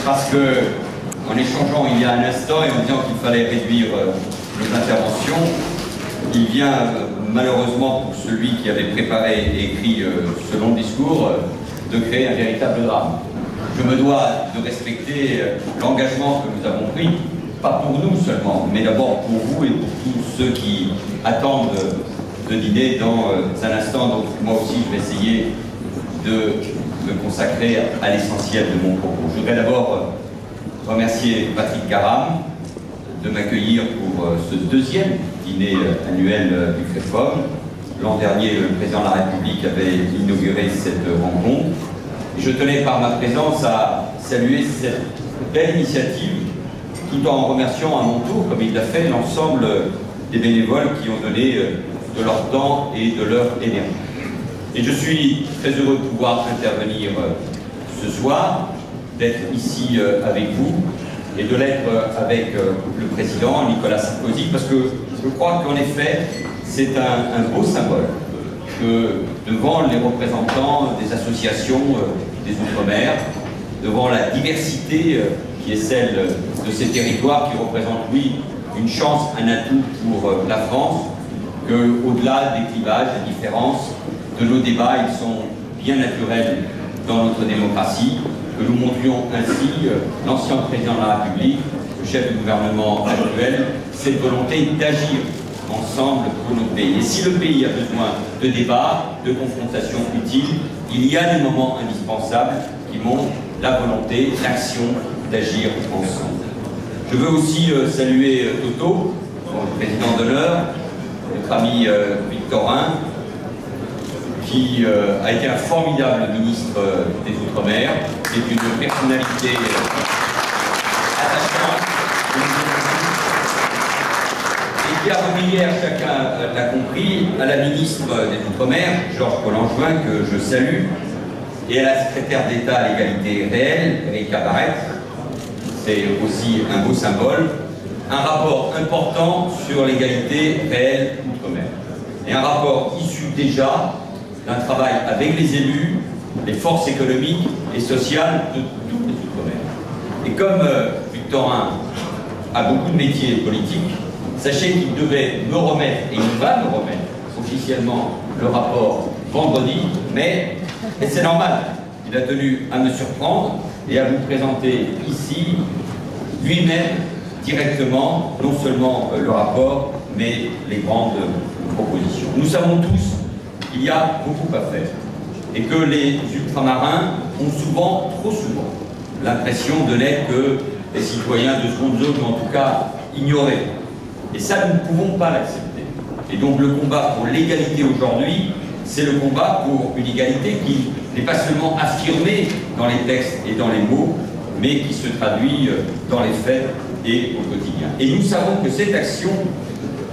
parce que, en échangeant il y a un instant et en disant qu'il fallait réduire nos interventions, il vient malheureusement pour celui qui avait préparé et écrit ce long discours de créer un véritable drame. Je me dois de respecter l'engagement que nous avons pris, pas pour nous seulement, mais d'abord pour vous et pour tous ceux qui attendent de dîner dans un instant. Donc moi aussi je vais essayer de me consacrer à l'essentiel de mon propos. Je voudrais d'abord remercier Patrick Caram de m'accueillir pour ce deuxième dîner annuel du CREFOM. L'an dernier, le président de la République avait inauguré cette rencontre. Et je tenais par ma présence à saluer cette belle initiative, tout en remerciant à mon tour, comme il l'a fait, l'ensemble des bénévoles qui ont donné de leur temps et de leur énergie. Et je suis très heureux de pouvoir intervenir ce soir, d'être ici avec vous et de l'être avec le président Nicolas Sarkozy, parce que je crois qu'en effet, c'est un beau symbole que devant les représentants des associations des Outre-mer, devant la diversité qui est celle de ces territoires qui représentent, oui, une chance, un atout pour la France, qu'au-delà des clivages, des différences, de nos débats, ils sont bien naturels dans notre démocratie, que nous montrions ainsi l'ancien président de la République, le chef du gouvernement actuel, cette volonté d'agir ensemble pour notre pays. Et si le pays a besoin de débats, de confrontations utiles, il y a des moments indispensables qui montrent la volonté, l'action d'agir ensemble. Je veux aussi saluer Toto, le président d'honneur, notre ami Victorin, qui a été un formidable ministre des Outre-mer, qui est une personnalité attachante, et qui a remis hier, chacun l'a compris, à la ministre des Outre-mer, Georges Collangevin, que je salue, et à la secrétaire d'État à l'égalité réelle, Erika Barrett. C'est aussi un beau symbole, un rapport important sur l'égalité réelle Outre-mer. Et un rapport issu déjà d'un travail avec les élus, les forces économiques et sociales de tous les Outre-mer. Et comme Victorin a beaucoup de métiers politiques, sachez qu'il devait me remettre, et il va me remettre officiellement le rapport vendredi, mais c'est normal, il a tenu à me surprendre et à vous présenter ici, lui-même, directement, non seulement le rapport, mais les grandes propositions. Nous savons tous qu'il y a beaucoup à faire et que les ultramarins ont souvent, trop souvent, l'impression de n'être que des citoyens de seconde zone, ou en tout cas ignorés. Et ça, nous ne pouvons pas l'accepter. Et donc le combat pour l'égalité aujourd'hui, c'est le combat pour une égalité qui n'est pas seulement affirmée dans les textes et dans les mots, mais qui se traduit dans les faits et au quotidien. Et nous savons que cette action,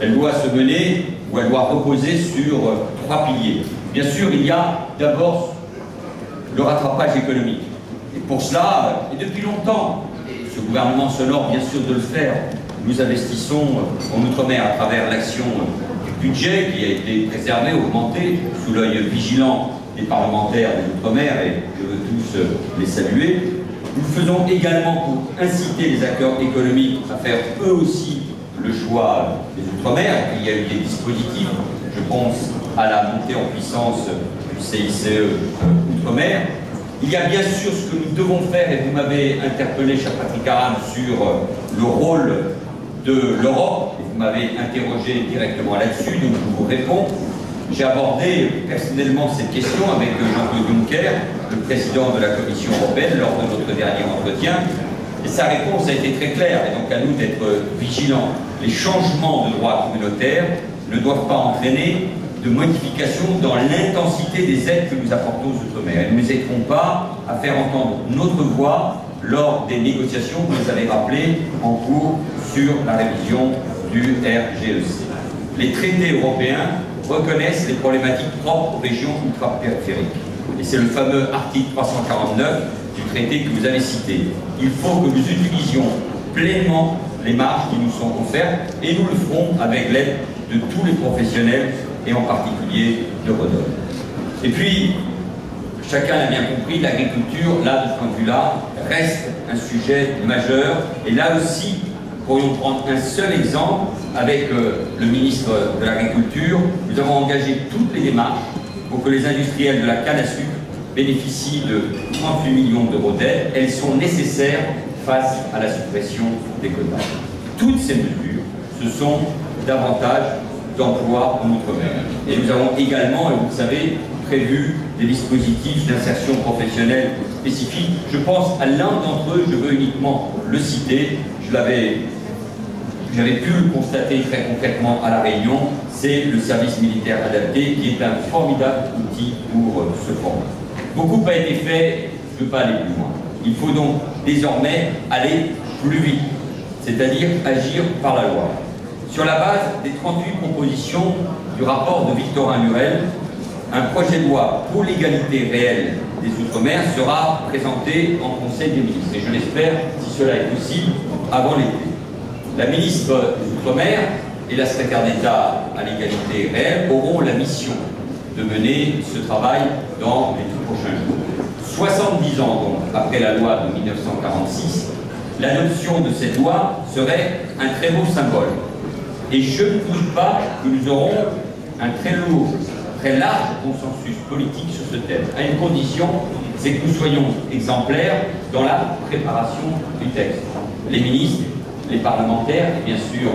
elle doit se mener, ou elle doit reposer sur trois piliers. Bien sûr, il y a d'abord le rattrapage économique. Et pour cela, et depuis longtemps, ce gouvernement s'honore bien sûr de le faire, nous investissons en Outre-mer à travers l'action du budget qui a été préservé, augmenté, sous l'œil vigilant des parlementaires des Outre-mer, et je veux tous les saluer. Nous le faisons également pour inciter les acteurs économiques à faire eux aussi le choix des Outre-mer. Il y a eu des dispositifs, je pense à la montée en puissance du CICE Outre-mer. Il y a bien sûr ce que nous devons faire, et vous m'avez interpellé, cher Patrick Caram, sur le rôle de l'Europe, et vous m'avez interrogé directement là-dessus, donc je vous réponds. J'ai abordé personnellement cette question avec Jean-Claude Juncker, le président de la Commission européenne, lors de notre dernier entretien, et sa réponse a été très claire, et donc à nous d'être vigilants. Les changements de droit communautaire ne doivent pas entraîner de modifications dans l'intensité des aides que nous apportons aux Outre-mer. Et nous n'hésiterons pas à faire entendre notre voix lors des négociations que vous avez rappelées en cours sur la révision du RGEC. Les traités européens reconnaissent les problématiques propres aux régions ultra-périphériques. Et c'est le fameux article 349 du traité que vous avez cité. Il faut que nous utilisions pleinement les marges qui nous sont offertes, et nous le ferons avec l'aide de tous les professionnels, et en particulier de Redon. Et puis, chacun l'a bien compris, l'agriculture, là, de ce point de vue-là, reste un sujet majeur. Et là aussi, pourrions prendre un seul exemple avec le ministre de l'Agriculture. Nous avons engagé toutes les démarches pour que les industriels de la canne à sucre bénéficient de 38 millions d'euros d'aide. Elles sont nécessaires face à la suppression des quotas. Toutes ces mesures, ce sont davantage d'emplois en Outre-mer. Et nous avons également, et vous le savez, prévu des dispositifs d'insertion professionnelle spécifiques. Je pense à l'un d'entre eux, je veux uniquement le citer, j'avais pu le constater très concrètement à La Réunion, c'est le service militaire adapté qui est un formidable outil pour se former. Beaucoup a été fait, je ne veux pas aller plus loin. Il faut donc désormais aller plus vite, c'est-à-dire agir par la loi. Sur la base des 38 propositions du rapport de Victorin Lurel, un projet de loi pour l'égalité réelle des Outre-mer sera présenté en Conseil des ministres. Et je l'espère, si cela est possible, avant l'été. La ministre des Outre-mer et la secrétaire d'État à l'égalité réelle auront la mission de mener ce travail dans les tout prochains jours. 70 ans donc après la loi de 1946, l'adoption de cette loi serait un très beau symbole. Et je ne doute pas que nous aurons un très lourd, très large consensus politique sur ce thème, à une condition, c'est que nous soyons exemplaires dans la préparation du texte. Les ministres, les parlementaires, et bien sûr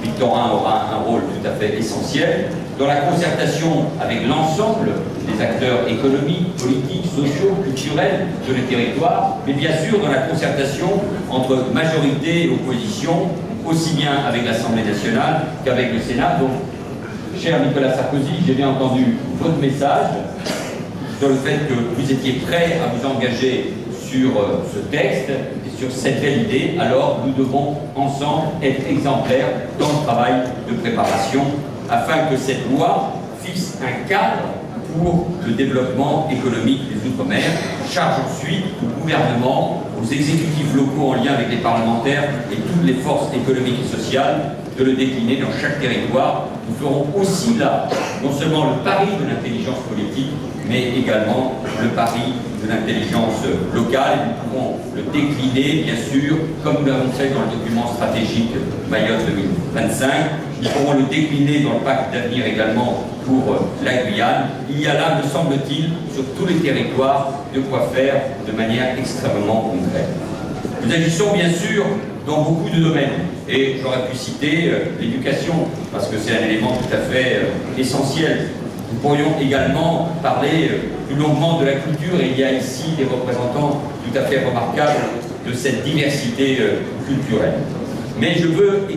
Victorin aura un rôle tout à fait essentiel, dans la concertation avec l'ensemble des acteurs économiques, politiques, sociaux, culturels de le territoire, mais bien sûr dans la concertation entre majorité et opposition, aussi bien avec l'Assemblée nationale qu'avec le Sénat. Donc, cher Nicolas Sarkozy, j'ai bien entendu votre message sur le fait que vous étiez prêt à vous engager sur ce texte et sur cette belle idée. Alors, nous devons ensemble être exemplaires dans le travail de préparation afin que cette loi fixe un cadre pour le développement économique des Outre-mer. Charge ensuite au gouvernement, aux exécutifs locaux en lien avec les parlementaires et toutes les forces économiques et sociales de le décliner dans chaque territoire. Nous ferons aussi là, non seulement le pari de l'intelligence politique, mais également le pari de l'intelligence locale. Nous pourrons le décliner, bien sûr, comme nous l'avons fait dans le document stratégique Mayotte 2025. Nous pourrons le décliner dans le pacte d'avenir également pour la Guyane. Il y a là, me semble-t-il, sur tous les territoires, de quoi faire de manière extrêmement concrète. Nous agissons bien sûr dans beaucoup de domaines. Et j'aurais pu citer l'éducation, parce que c'est un élément tout à fait essentiel. Nous pourrions également parler plus longuement de la culture, et il y a ici des représentants tout à fait remarquables de cette diversité culturelle. Mais je veux